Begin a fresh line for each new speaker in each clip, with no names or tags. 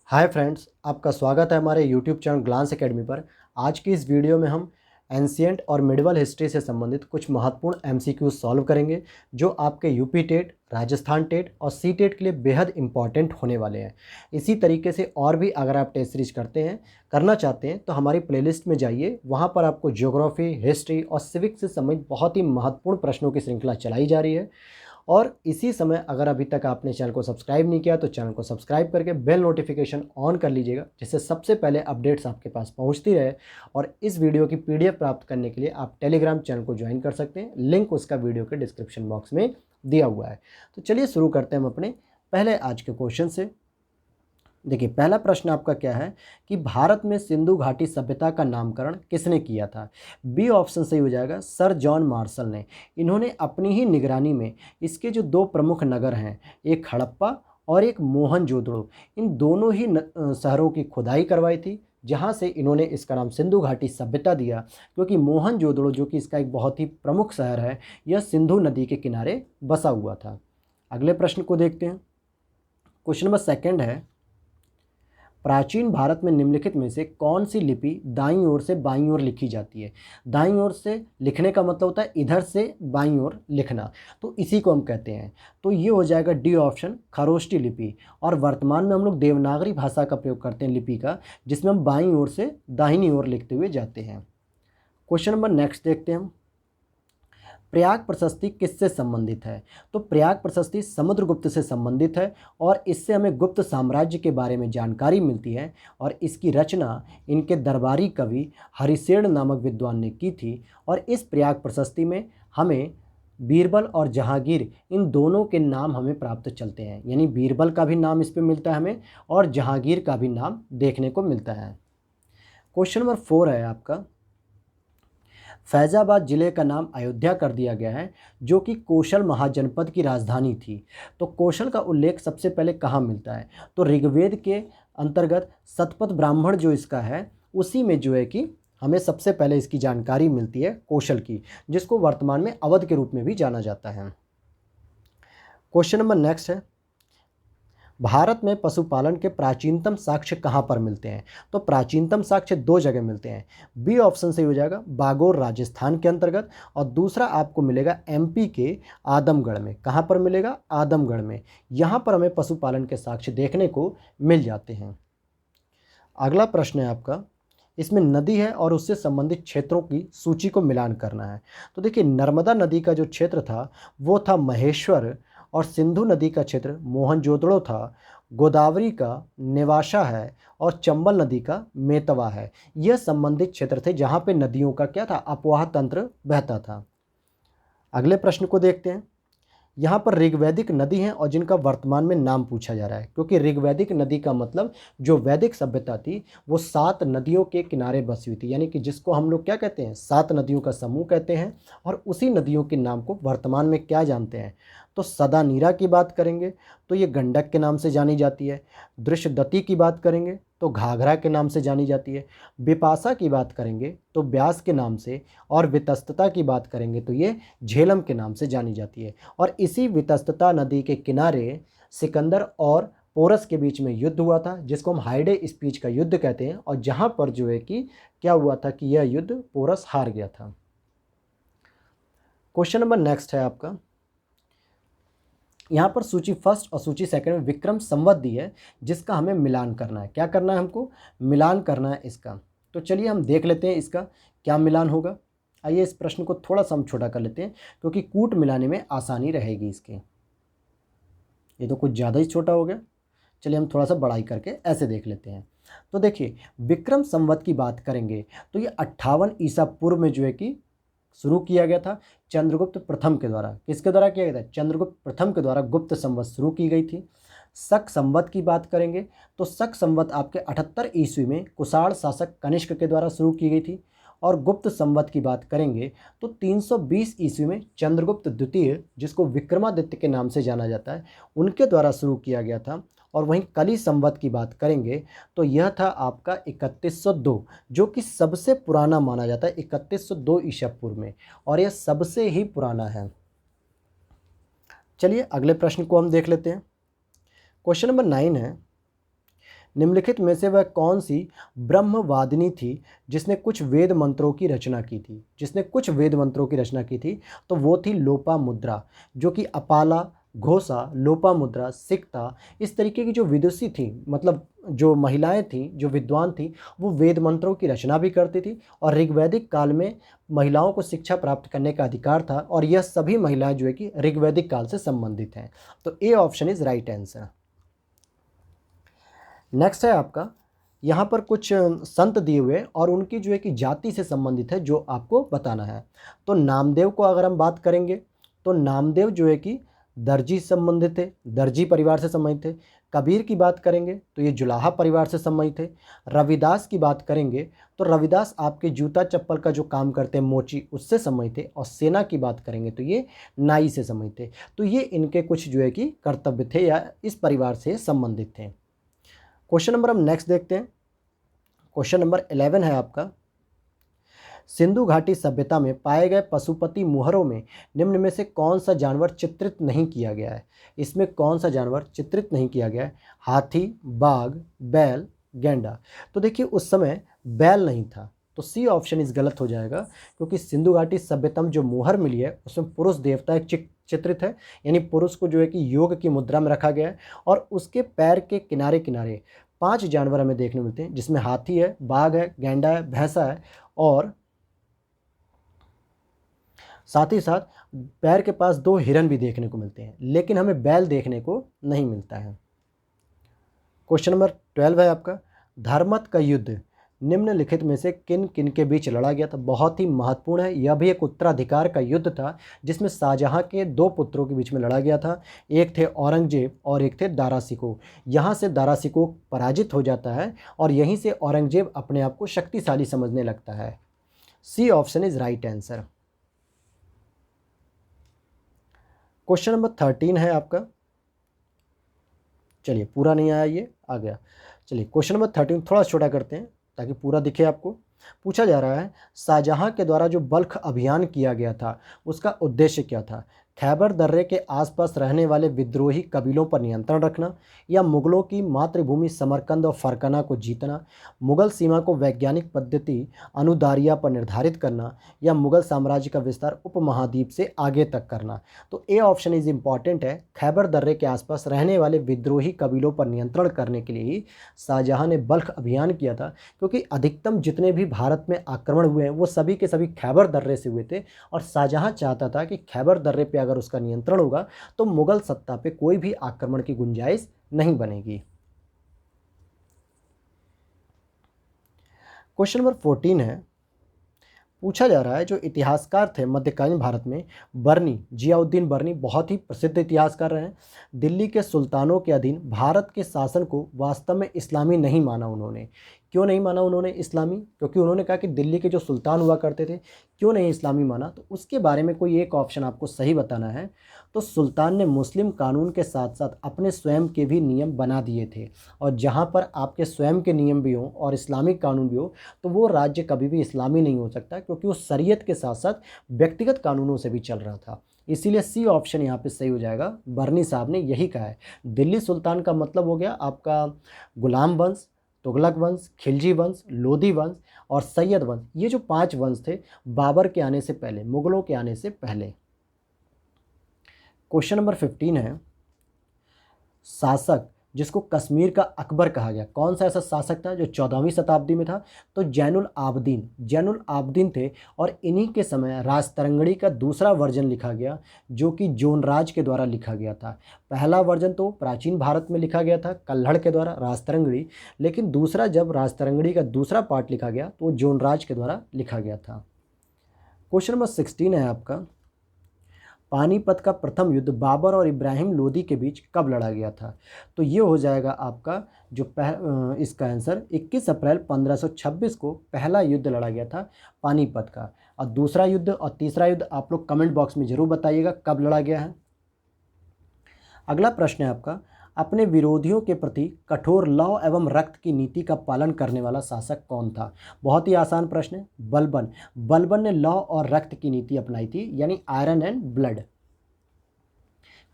Hi friends, आपका स्वागत है हमारे यूट्यूब चैनल ग्लांस एकेडमी पर। आज की इस वीडियो में हम एंशिएंट और मिडिवल हिस्ट्री से संबंधित कुछ महत्वपूर्ण एमसीक्यू सॉल्व करेंगे जो आपके यूपी टेट, राजस्थान टेट और सी टेट के लिए बेहद इंपॉर्टेंट होने वाले हैं। इसी तरीके से और भी अगर आप टेस्ट सीरीज करना चाहते हैं तो हमारी प्लेलिस्ट में जाइए। वहाँ पर आपको ज्योग्राफी, हिस्ट्री और सिविक्स से संबंधित बहुत ही महत्वपूर्ण प्रश्नों की श्रृंखला चलाई जा रही है। और इसी समय अगर अभी तक आपने चैनल को सब्सक्राइब नहीं किया तो चैनल को सब्सक्राइब करके बेल नोटिफिकेशन ऑन कर लीजिएगा, जिससे सबसे पहले अपडेट्स आपके पास पहुंचती रहे। और इस वीडियो की पीडीएफ प्राप्त करने के लिए आप टेलीग्राम चैनल को ज्वाइन कर सकते हैं, लिंक उसका वीडियो के डिस्क्रिप्शन बॉक्स में दिया हुआ है। तो चलिए शुरू करते हैं हम अपने पहले आज के क्वेश्चन से। देखिए, पहला प्रश्न आपका क्या है कि भारत में सिंधु घाटी सभ्यता का नामकरण किसने किया था? बी ऑप्शन सही हो जाएगा, सर जॉन मार्शल ने। इन्होंने अपनी ही निगरानी में इसके जो दो प्रमुख नगर हैं, एक हड़प्पा और एक मोहनजोदड़ो, इन दोनों ही शहरों की खुदाई करवाई थी, जहाँ से इन्होंने इसका नाम सिंधु घाटी सभ्यता दिया। क्योंकि मोहनजोदड़ो जो कि इसका एक बहुत ही प्रमुख शहर है, यह सिंधु नदी के किनारे बसा हुआ था। अगले प्रश्न को देखते हैं। क्वेश्चन नंबर सेकंड है, प्राचीन भारत में निम्नलिखित में से कौन सी लिपि दाईं ओर से बाईं ओर लिखी जाती है? दाईं ओर से लिखने का मतलब होता है इधर से बाईं ओर लिखना, तो इसी को हम कहते हैं। तो ये हो जाएगा डी ऑप्शन, खरोष्टी लिपि। और वर्तमान में हम लोग देवनागरी भाषा का प्रयोग करते हैं लिपि का, जिसमें हम बाईं ओर से दाहिनी ओर लिखते हुए जाते हैं। क्वेश्चन नंबर नेक्स्ट देखते हैं हम। प्रयाग प्रशस्ति किससे संबंधित है? तो प्रयाग प्रशस्ति समुद्रगुप्त से संबंधित है और इससे हमें गुप्त साम्राज्य के बारे में जानकारी मिलती है। और इसकी रचना इनके दरबारी कवि हरिसेन नामक विद्वान ने की थी। और इस प्रयाग प्रशस्ति में हमें बीरबल और जहांगीर, इन दोनों के नाम हमें प्राप्त चलते हैं। यानी बीरबल का भी नाम इस पर मिलता है हमें, और जहांगीर का भी नाम देखने को मिलता है। क्वेश्चन नंबर 4 है आपका, फैज़ाबाद जिले का नाम अयोध्या कर दिया गया है, जो कि कौशल महाजनपद की राजधानी थी। तो कौशल का उल्लेख सबसे पहले कहाँ मिलता है? तो ऋग्वेद के अंतर्गत शतपथ ब्राह्मण जो इसका है, उसी में जो है कि हमें सबसे पहले इसकी जानकारी मिलती है कौशल की, जिसको वर्तमान में अवध के रूप में भी जाना जाता है। क्वेश्चन नंबर नेक्स्ट है, भारत में पशुपालन के प्राचीनतम साक्ष्य कहाँ पर मिलते हैं? तो प्राचीनतम साक्ष्य दो जगह मिलते हैं। बी ऑप्शन सही हो जाएगा, बागोर राजस्थान के अंतर्गत, और दूसरा आपको मिलेगा एमपी के आदमगढ़ में। कहाँ पर मिलेगा? आदमगढ़ में। यहाँ पर हमें पशुपालन के साक्ष्य देखने को मिल जाते हैं। अगला प्रश्न है आपका, इसमें नदी है और उससे संबंधित क्षेत्रों की सूची को मिलान करना है। तो देखिए, नर्मदा नदी का जो क्षेत्र था वो था महेश्वर, और सिंधु नदी का क्षेत्र मोहनजोदड़ो था, गोदावरी का नेवासा है, और चंबल नदी का मेतवा है। यह संबंधित क्षेत्र थे जहाँ पे नदियों का क्या था, अपवाह तंत्र बहता था। अगले प्रश्न को देखते हैं। यहाँ पर ऋग्वैदिक नदी हैं और जिनका वर्तमान में नाम पूछा जा रहा है, क्योंकि ऋग्वैदिक नदी का मतलब जो वैदिक सभ्यता थी वो 7 नदियों के किनारे बसी हुई थी, यानी कि जिसको हम लोग क्या कहते हैं, 7 नदियों का समूह कहते हैं। और उसी नदियों के नाम को वर्तमान में क्या जानते हैं? तो सदा नीरा की बात करेंगे तो ये गंडक के नाम से जानी जाती है। दृश्यदती की बात करेंगे तो घाघरा के नाम से जानी जाती है। बिपाशा की बात करेंगे तो ब्यास के नाम से, और वितस्तता की बात करेंगे तो ये झेलम के नाम से जानी जाती है। और इसी वितस्तता नदी के किनारे सिकंदर और पोरस के बीच में युद्ध हुआ था, जिसको हम हाइडे स्पीच का युद्ध कहते हैं। और जहाँ पर जो है कि क्या हुआ था कि यह युद्ध पोरस हार गया था। क्वेश्चन नंबर नेक्स्ट है आपका, यहाँ पर सूची फर्स्ट और सूची सेकंड में विक्रम संवत दी है, जिसका हमें मिलान करना है। क्या करना है हमको? मिलान करना है इसका। तो चलिए हम देख लेते हैं इसका क्या मिलान होगा। आइए इस प्रश्न को थोड़ा सा हम छोटा कर लेते हैं, क्योंकि कूट मिलाने में आसानी रहेगी इसके। ये तो कुछ ज़्यादा ही छोटा हो गया, चलिए हम थोड़ा सा बड़ाई करके ऐसे देख लेते हैं। तो देखिए, विक्रम संवत की बात करेंगे तो ये 58 ईसा पूर्व में जो है कि शुरू किया गया था चंद्रगुप्त प्रथम के द्वारा। किसके द्वारा किया गया था? चंद्रगुप्त प्रथम के द्वारा गुप्त संवत शुरू की गई थी। शक संवत की बात करेंगे तो शक संवत आपके 78 ईस्वी में कुषाण शासक कनिष्क के द्वारा शुरू की गई थी। और गुप्त संवत की बात करेंगे तो 320 ईस्वी में चंद्रगुप्त द्वितीय, जिसको विक्रमादित्य के नाम से जाना जाता है, उनके द्वारा शुरू किया गया था। और वहीं कली संवत की बात करेंगे तो यह था आपका 3102, जो कि सबसे पुराना माना जाता है 3102 ईसा पूर्व में, और यह सबसे ही पुराना है। चलिए अगले प्रश्न को हम देख लेते हैं। क्वेश्चन नंबर 9 है, निम्नलिखित में से वह कौन सी ब्रह्मवादिनी थी जिसने कुछ वेद मंत्रों की रचना की थी? जिसने कुछ वेद मंत्रों की रचना की थी तो वो थी लोपामुद्रा, जो कि अपाला, घोषा, लोपामुद्रा, सिकता, इस तरीके की जो विदुषी थी, मतलब जो महिलाएं थीं, जो विद्वान थीं, वो वेद मंत्रों की रचना भी करती थी और ऋग्वैदिक काल में महिलाओं को शिक्षा प्राप्त करने का अधिकार था और यह सभी महिलाएं जो है कि ऋग्वैदिक काल से संबंधित हैं। तो A option is right answer. Next है आपका, यहाँ पर कुछ संत दिए हुए और उनकी जो है कि जाति से संबंधित है जो आपको बताना है। तो नामदेव को अगर हम बात करेंगे तो नामदेव जो है कि दर्जी से संबंधित थे, दर्जी परिवार से संबंधित थे। कबीर की बात करेंगे तो ये जुलाहा परिवार से संबंधित थे। रविदास की बात करेंगे तो रविदास आपके जूता चप्पल का जो काम करते हैं मोची, उससे संबंधित थे। और सेना की बात करेंगे तो ये नाई से संबंधित थे। तो ये इनके कुछ जो है कि कर्तव्य थे या इस परिवार से संबंधित थे। क्वेश्चन नंबर हम नेक्स्ट देखते हैं। क्वेश्चन नंबर 11 है आपका, सिंधु घाटी सभ्यता में पाए गए पशुपति मुहरों में निम्न में से कौन सा जानवर चित्रित नहीं किया गया है? इसमें कौन सा जानवर चित्रित नहीं किया गया है? हाथी, बाघ, बैल, गेंडा। तो देखिए उस समय बैल नहीं था, तो सी ऑप्शन इस गलत हो जाएगा, क्योंकि सिंधु घाटी सभ्यता में जो मुहर मिली है उसमें पुरुष देवता एक चित्रित है, यानी पुरुष को जो है कि योग की मुद्रा में रखा गया है और उसके पैर के किनारे किनारे 5 जानवर हमें देखने मिलते हैं, जिसमें हाथी है, बाघ है, गेंडा है, भैंसा है और साथ ही साथ पैर के पास 2 हिरन भी देखने को मिलते हैं, लेकिन हमें बैल देखने को नहीं मिलता है। क्वेश्चन नंबर 12 है आपका, धर्मत का युद्ध निम्नलिखित में से किन किन के बीच लड़ा गया था? बहुत ही महत्वपूर्ण है, यह भी एक उत्तराधिकार का युद्ध था जिसमें शाहजहां के 2 पुत्रों के बीच में लड़ा गया था। एक थे औरंगजेब और एक थे दारा शिकोह। यहाँ से दारा शिकोह पराजित हो जाता है और यहीं से औरंगजेब अपने आप को शक्तिशाली समझने लगता है। C option is right answer. Question number 13 है आपका, चलिए पूरा नहीं आया, ये आ गया। चलिए क्वेश्चन नंबर 13 थोड़ा छोटा करते हैं ताकि पूरा दिखे आपको। पूछा जा रहा है, शाहजहां के द्वारा जो बल्ख अभियान किया गया था उसका उद्देश्य क्या था? खैबर दर्रे के आसपास रहने वाले विद्रोही कबीलों पर नियंत्रण रखना, या मुगलों की मातृभूमि समरकंद और फरकना को जीतना, मुगल सीमा को वैज्ञानिक पद्धति अनुदारिया पर निर्धारित करना, या मुगल साम्राज्य का विस्तार उपमहाद्वीप से आगे तक करना। तो ए ऑप्शन इज इंपॉर्टेंट है, खैबर दर्रे के आसपास रहने वाले विद्रोही कबीलों पर नियंत्रण करने के लिए ही शाहजहां ने बल्ख अभियान किया था, क्योंकि अधिकतम जितने भी भारत में आक्रमण हुए हैं वो सभी के सभी खैबर दर्रे से हुए थे और शाहजहां चाहता था कि खैबर दर्रे पे अगर उसका नियंत्रण होगा तो मुगल सत्ता पे कोई भी आक्रमण की गुंजाइश नहीं बनेगी। क्वेश्चन नंबर 14 है, पूछा जा रहा है, जो इतिहासकार थे मध्यकालीन भारत में, बर्नी, जियाउद्दीन बर्नी बहुत ही प्रसिद्ध इतिहासकार रहे हैं। दिल्ली के सुल्तानों के अधीन भारत के शासन को वास्तव में इस्लामी नहीं माना उन्होंने। क्यों नहीं माना उन्होंने इस्लामी? क्योंकि उन्होंने कहा कि दिल्ली के जो सुल्तान हुआ करते थे, क्यों नहीं इस्लामी माना? तो उसके बारे में कोई एक ऑप्शन आपको सही बताना है। तो सुल्तान ने मुस्लिम कानून के साथ साथ अपने स्वयं के भी नियम बना दिए थे, और जहाँ पर आपके स्वयं के नियम भी हों और इस्लामिक कानून भी हो तो वो राज्य कभी भी इस्लामी नहीं हो सकता, क्योंकि वो शरीयत के साथ साथ व्यक्तिगत कानूनों से भी चल रहा था। इसीलिए सी ऑप्शन यहाँ पे सही हो जाएगा। बर्नी साहब ने यही कहा है। दिल्ली सुल्तान का मतलब हो गया आपका गुलाम वंश, तुगलक वंश, खिलजी वंश, लोधी वंश और सैयद वंश। ये जो 5 वंश थे बाबर के आने से पहले, मुगलों के आने से पहले। क्वेश्चन नंबर 15 है, शासक जिसको कश्मीर का अकबर कहा गया, कौन सा ऐसा शासक था जो 14वीं शताब्दी में था? तो जैनुल आबदीन थे, और इन्हीं के समय राजतरंगड़ी का दूसरा वर्जन लिखा गया जो कि जोनराज के द्वारा लिखा गया था। पहला वर्जन तो प्राचीन भारत में लिखा गया था कल्हड़ के द्वारा, राजतरंगड़ी, लेकिन दूसरा जब राजतरंगड़ी का दूसरा पार्ट लिखा गया तो वो जोनराज के द्वारा लिखा गया था। क्वेश्चन नंबर 16 है आपका, पानीपत का प्रथम युद्ध बाबर और इब्राहिम लोदी के बीच कब लड़ा गया था? तो ये हो जाएगा आपका जो इसका आंसर 21 अप्रैल 1526 को पहला युद्ध लड़ा गया था पानीपत का। और दूसरा युद्ध और तीसरा युद्ध आप लोग कमेंट बॉक्स में ज़रूर बताइएगा कब लड़ा गया है। अगला प्रश्न है आपका, अपने विरोधियों के प्रति कठोर लौ एवं रक्त की नीति का पालन करने वाला शासक कौन था? बहुत ही आसान प्रश्न है। बलबन ने लौ और रक्त की नीति अपनाई थी, यानी iron and blood.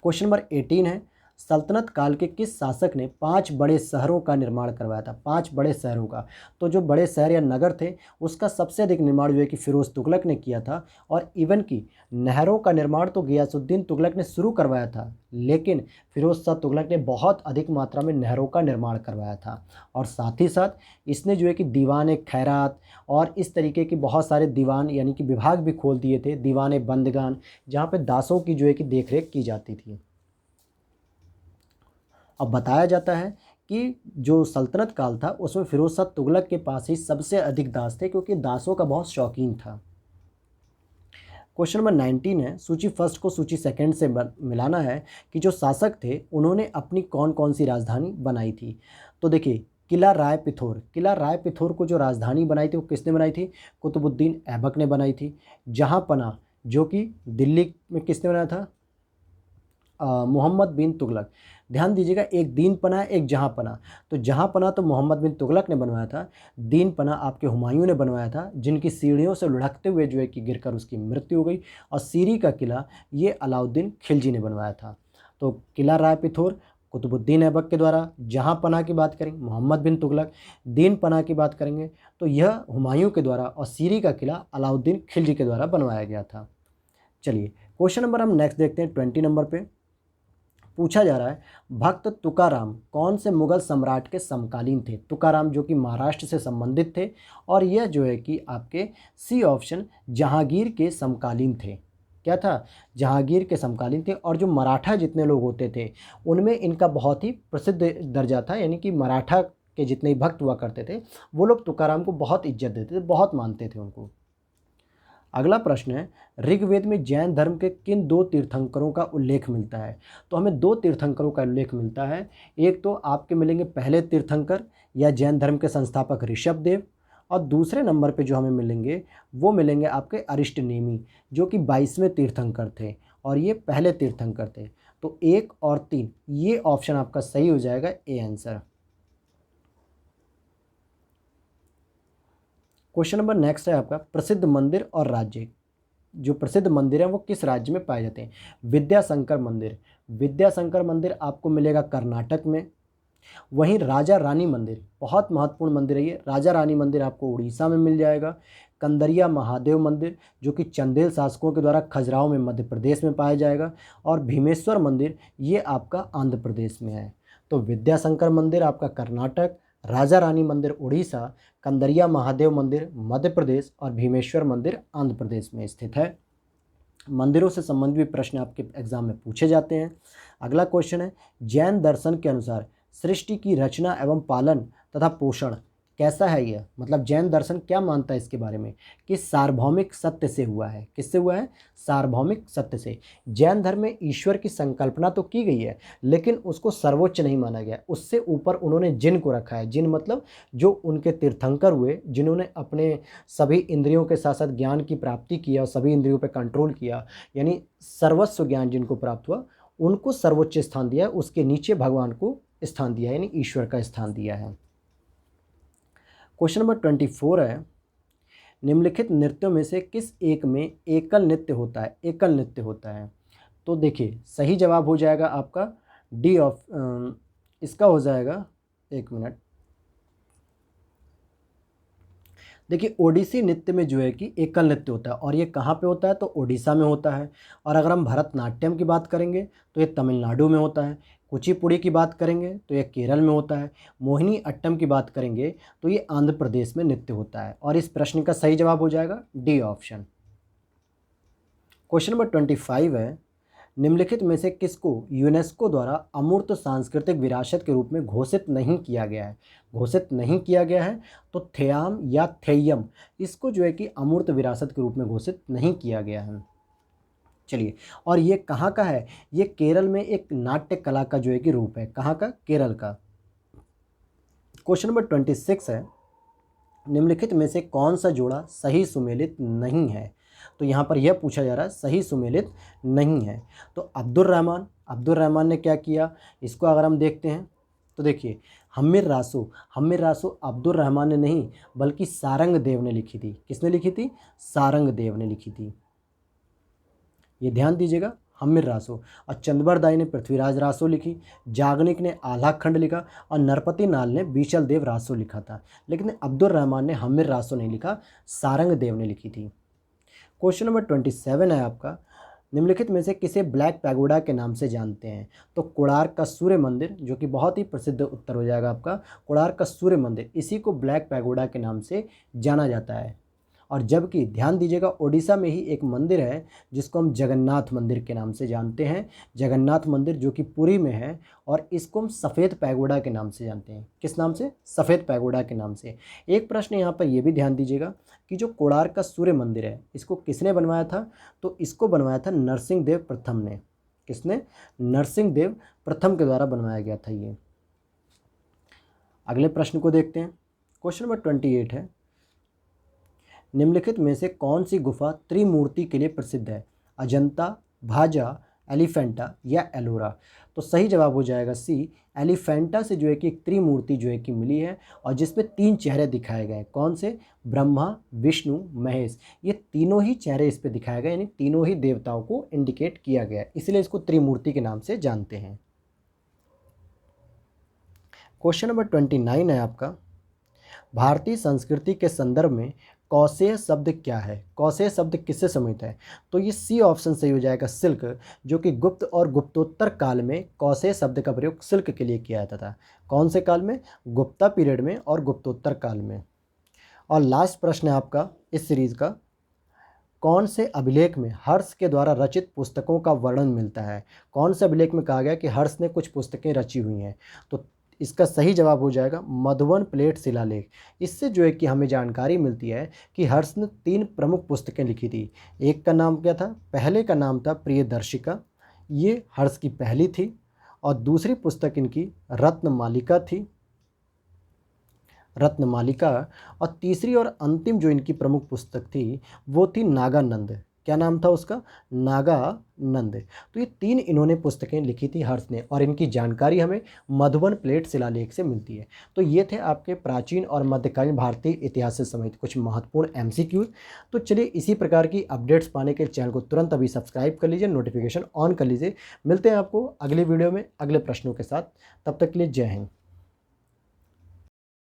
Question number 18 है, सल्तनत काल के किस शासक ने 5 बड़े शहरों का निर्माण करवाया था? 5 बड़े शहरों का। तो जो बड़े शहर या नगर थे उसका सबसे अधिक निर्माण जो है कि फिरोज तुगलक ने किया था। और इवन की नहरों का निर्माण तो गियासुद्दीन तुगलक ने शुरू करवाया था, लेकिन फिरोज शाह तुगलक ने बहुत अधिक मात्रा में नहरों का निर्माण करवाया था। और साथ ही साथ इसने जो है कि दीवान खैरात और इस तरीके के बहुत सारे दीवान यानी कि विभाग भी खोल दिए थे, दीवान बंदगान, जहाँ पे दासों की जो है कि देखरेख की जाती थी। अब बताया जाता है कि जो सल्तनत काल था उसमें फिरोज शाह तुगलक के पास ही सबसे अधिक दास थे, क्योंकि दासों का बहुत शौकीन था। क्वेश्चन नंबर 19 है, सूची फर्स्ट को सूची सेकंड से मिलाना है कि जो शासक थे उन्होंने अपनी कौन कौन सी राजधानी बनाई थी। तो देखिए, किला राय पिथौर, किला राय पिथौर को जो राजधानी बनाई थी वो किसने बनाई थी? कुतुबुद्दीन ऐबक ने बनाई थी। जहाँपना जो कि दिल्ली में किसने बनाया था? मोहम्मद बिन तुगलक। ध्यान दीजिएगा, एक दीन पना है, एक जहाँ पना। तो जहाँ पना तो मोहम्मद बिन तुगलक ने बनवाया था, दीन पना आपके हुमायूं ने बनवाया था, जिनकी सीढ़ियों से लुढ़कते हुए जो है कि गिरकर उसकी मृत्यु हो गई। और सीरी का किला ये अलाउद्दीन खिलजी ने बनवाया था। तो किला राय पिथौर कुतुबुद्दीन ऐबक के द्वारा, जहाँ पना की बात करेंगे मोहम्मद बिन तुगलक, दीन पना की बात करेंगे तो यह हुमायूं के द्वारा, और सीरी का किला अलाउद्दीन खिलजी के द्वारा बनवाया गया था। चलिए क्वेश्चन नंबर हम नेक्स्ट देखते हैं। 20 नंबर पे पूछा जा रहा है, भक्त तुकाराम कौन से मुगल सम्राट के समकालीन थे? तुकाराम जो कि महाराष्ट्र से संबंधित थे, और यह जो है कि आपके सी ऑप्शन जहांगीर के समकालीन थे। क्या था? जहांगीर के समकालीन थे। और जो मराठा जितने लोग होते थे उनमें इनका बहुत ही प्रसिद्ध दर्जा था, यानी कि मराठा के जितने भक्त हुआ करते थे वो लोग तुकाराम को बहुत इज्जत देते थे, बहुत मानते थे उनको। अगला प्रश्न है, ऋग्वेद में जैन धर्म के किन 2 तीर्थंकरों का उल्लेख मिलता है? तो हमें 2 तीर्थंकरों का उल्लेख मिलता है। एक तो आपके मिलेंगे पहले तीर्थंकर या जैन धर्म के संस्थापक ऋषभदेव, और दूसरे नंबर पे जो हमें मिलेंगे वो मिलेंगे आपके अरिष्टनेमी, जो कि 22वें तीर्थंकर थे, और ये पहले तीर्थंकर थे। तो 1 और 3 ये ऑप्शन आपका सही हो जाएगा, A answer. Question number next है आपका, प्रसिद्ध मंदिर और राज्य। जो प्रसिद्ध मंदिर हैं वो किस राज्य में पाए जाते हैं? विद्याशंकर मंदिर, विद्याशंकर मंदिर आपको मिलेगा कर्नाटक में। वहीं राजा रानी मंदिर, बहुत महत्वपूर्ण मंदिर है ये, राजा रानी मंदिर आपको उड़ीसा में मिल जाएगा। कंदरिया महादेव मंदिर जो कि चंदेल शासकों के द्वारा खजुराहो में मध्य प्रदेश में पाया जाएगा। और भीमेश्वर मंदिर ये आपका आंध्र प्रदेश में है। तो विद्याशंकर मंदिर आपका कर्नाटक, राजा रानी मंदिर उड़ीसा, कंदरिया महादेव मंदिर मध्य प्रदेश, और भीमेश्वर मंदिर आंध्र प्रदेश में स्थित है। मंदिरों से संबंधित भी प्रश्न आपके एग्जाम में पूछे जाते हैं। अगला क्वेश्चन है, जैन दर्शन के अनुसार सृष्टि की रचना एवं पालन तथा पोषण कैसा है यह? मतलब जैन दर्शन क्या मानता है इसके बारे में कि सार्वभौमिक सत्य से हुआ है। किससे हुआ है? सार्वभौमिक सत्य से। जैन धर्म में ईश्वर की संकल्पना तो की गई है, लेकिन उसको सर्वोच्च नहीं माना गया। उससे ऊपर उन्होंने जिन को रखा है। जिन मतलब जो उनके तीर्थंकर हुए, जिन्होंने अपने सभी इंद्रियों के साथ साथ ज्ञान की प्राप्ति किया और सभी इंद्रियों पर कंट्रोल किया, यानी सर्वस्व ज्ञान जिनको प्राप्त हुआ, उनको सर्वोच्च स्थान दिया है। उसके नीचे भगवान को स्थान दिया है, यानी ईश्वर का स्थान दिया है। क्वेश्चन नंबर 24 है, निम्नलिखित नृत्यों में से किस एक में एकल नृत्य होता है? एकल नृत्य होता है। तो देखिए, सही जवाब हो जाएगा आपका डी इसका हो जाएगा, एक मिनट, देखिए ओडिसी नृत्य में जो है कि एकल नृत्य होता है, और ये कहाँ पे होता है? तो ओडिशा में होता है। और अगर हम भरतनाट्यम की बात करेंगे तो ये तमिलनाडु में होता है। कुचिपुड़ी की बात करेंगे तो ये केरल में होता है। मोहिनी अट्टम की बात करेंगे तो ये आंध्र प्रदेश में नृत्य होता है। और इस प्रश्न का सही जवाब हो जाएगा डी ऑप्शन। क्वेश्चन नंबर 25 है, निम्नलिखित में से किसको यूनेस्को द्वारा अमूर्त सांस्कृतिक विरासत के रूप में घोषित नहीं किया गया है? घोषित नहीं किया गया है तो थेयाम या थेयम, इसको जो है कि अमूर्त विरासत के रूप में घोषित नहीं किया गया है। चलिए, और ये कहाँ का है? ये केरल में एक नाट्य कला का जो है कि रूप है। कहाँ का? केरल का। क्वेश्चन नंबर 26 है, निम्नलिखित में से कौन सा जोड़ा सही सुमेलित नहीं है? तो यहाँ पर यह पूछा जा रहा है सही सुमेलित नहीं है। तो अब्दुल रहमान ने क्या किया? इसको अगर हम देखते हैं तो देखिए, हम्मीर रासो अब्दुल रहमान ने नहीं बल्कि सारंग देव ने लिखी थी। किसने लिखी थी? सारंग देव ने लिखी थी। ये ध्यान दीजिएगा, हम्मीर रासो, और चंदबर दाई ने पृथ्वीराज रासो लिखी, जागनिक ने आल्हा खंड लिखा और नरपति नाल ने बीचल देव रासो लिखा था। लेकिन अब्दुल रहमान ने हम्मीर रासो नहीं लिखा, सारंग देव ने लिखी थी। क्वेश्चन नंबर 27 है आपका, निम्नलिखित में से किसे ब्लैक पैगोडा के नाम से जानते हैं? तो कोणार्क का सूर्य मंदिर, जो कि बहुत ही प्रसिद्ध उत्तर हो जाएगा आपका, कोणार्क का सूर्य मंदिर, इसी को ब्लैक पैगोडा के नाम से जाना जाता है। और जबकि ध्यान दीजिएगा, ओडिशा में ही एक मंदिर है जिसको हम जगन्नाथ मंदिर के नाम से जानते हैं, जगन्नाथ मंदिर, जो कि पुरी में है, और इसको हम सफ़ेद पैगोडा के नाम से जानते हैं। किस नाम से? सफ़ेद पैगोडा के नाम से। एक प्रश्न यहाँ पर यह भी ध्यान दीजिएगा कि जो कोणार्क का सूर्य मंदिर है, इसको किसने बनवाया था? तो इसको बनवाया था नरसिंह देव प्रथम ने। किसने? नरसिंह देव प्रथम के द्वारा बनवाया गया था ये। अगले प्रश्न को देखते हैं। क्वेश्चन नंबर 28 है, निम्नलिखित में से कौन सी गुफा त्रिमूर्ति के लिए प्रसिद्ध है? अजंता, भाजा, एलिफेंटा या एलोरा? तो सही जवाब हो जाएगा सी, एलिफेंटा से जो है कि एक त्रिमूर्ति जो है कि मिली है, और जिसमें 3 चेहरे दिखाए गए हैं। कौन से? ब्रह्मा, विष्णु, महेश, ये तीनों ही चेहरे इस पे दिखाए गए, यानी तीनों ही देवताओं को इंडिकेट किया गया है, इसलिए इसको त्रिमूर्ति के नाम से जानते हैं। क्वेश्चन नंबर 29 है आपका, भारतीय संस्कृति के संदर्भ में कौशेय शब्द क्या है? कौशेय शब्द किससे संबंधित है? तो ये सी ऑप्शन सही हो जाएगा, सिल्क, जो कि गुप्त और गुप्तोत्तर काल में कौशेय शब्द का प्रयोग सिल्क के लिए किया जाता था। कौन से काल में? गुप्ता पीरियड में और गुप्तोत्तर काल में। और लास्ट प्रश्न है आपका इस सीरीज का, कौन से अभिलेख में हर्ष के द्वारा रचित पुस्तकों का वर्णन मिलता है? कौन से अभिलेख में कहा गया कि हर्ष ने कुछ पुस्तकें रची हुई हैं? तो इसका सही जवाब हो जाएगा मधुबन प्लेट शिलालेख। इससे जो है कि हमें जानकारी मिलती है कि हर्ष ने 3 प्रमुख पुस्तकें लिखी थी। एक का नाम क्या था? पहले का नाम था प्रियदर्शिका, ये हर्ष की पहली थी, और दूसरी पुस्तक इनकी रत्नमालिका थी, रत्नमालिका, और तीसरी और अंतिम जो इनकी प्रमुख पुस्तक थी वो थी नागानंद। क्या नाम था उसका? नागानंद। तो ये 3 इन्होंने पुस्तकें लिखी थी हर्ष ने, और इनकी जानकारी हमें मधुबन प्लेट शिलालेख से मिलती है। तो ये थे आपके प्राचीन और मध्यकालीन भारतीय इतिहास से संबंधित कुछ महत्वपूर्ण MCQ। तो चलिए, इसी प्रकार की अपडेट्स पाने के लिए चैनल को तुरंत अभी सब्सक्राइब कर लीजिए, नोटिफिकेशन ऑन कर लीजिए। मिलते हैं आपको अगले वीडियो में अगले प्रश्नों के साथ, तब तक के लिए जय हिंद।